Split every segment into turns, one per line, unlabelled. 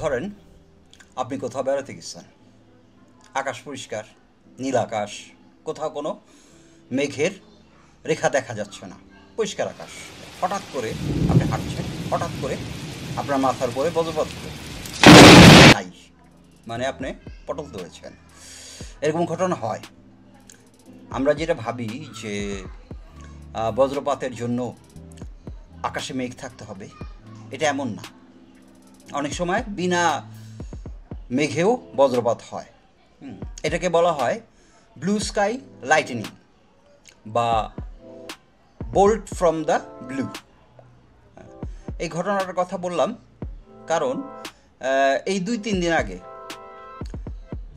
ধরেন আপনি কোথাও বেড়াতে গেছেন, আকাশ পরিষ্কার, নীল আকাশ, কোথাও কোনো মেঘের রেখা দেখা যাচ্ছে না, পরিষ্কার আকাশ। হঠাৎ করে আপনি হাঁটছেন, হঠাৎ করে আপনার মাথার উপরে বজ্রপাত হলো, নাই মানে আপনি পটল ধরেছেন। এরকম ঘটনা হয়। আমরা যেটা ভাবি যে বজ্রপাতের জন্য আকাশে মেঘ থাকতে হবে, এটা এমন না। অনেক সময় বিনা মেঘেও বজ্রপাত হয়। এটাকে বলা হয় ব্লু স্কাই লাইটনিং বা বোল্ট ফ্রম দ্য ব্লু। এই ঘটনাটার কথা বললাম কারণ এই 2-3 দিন আগে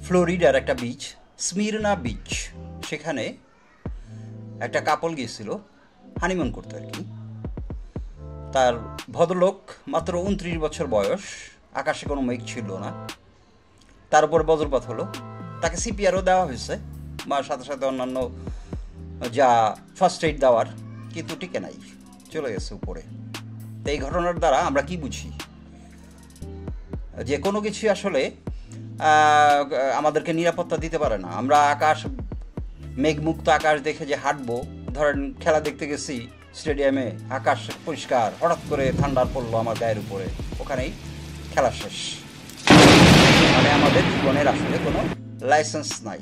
ফ্লোরিডার একটা বিচ, স্মিরনা বিচ, সেখানে একটা কাপল গিয়েছিল হানিমুন করতে আর কি। তার ভদ্রলোক মাত্র 29 বছর বয়স, আকাশে কোনো মেঘ ছিল না, তার উপর বজ্রপাত হলো। তাকে সিপিআরও দেওয়া হয়েছে বা সাথে সাথে অন্যান্য যা ফার্স্ট এইড দেওয়ার, কিন্তু টিকে নাই, চলে গেছে উপরে। তো এই ঘটনার দ্বারা আমরা কি বুঝি? যে কোনো কিছু আসলে আমাদেরকে নিরাপত্তা দিতে পারে না। আমরা আকাশ, মেঘমুক্ত আকাশ দেখে যে হাঁটবো, ধরেন খেলা দেখতে গেছি স্টেডিয়ামে, আকাশ পরিষ্কার, হঠাৎ করে ঠান্ডা পড়লো আমার গায়ের উপরে, ওখানেই খেলা শেষ। মানে আমাদের জীবনের আসলে কোনো লাইসেন্স নাই।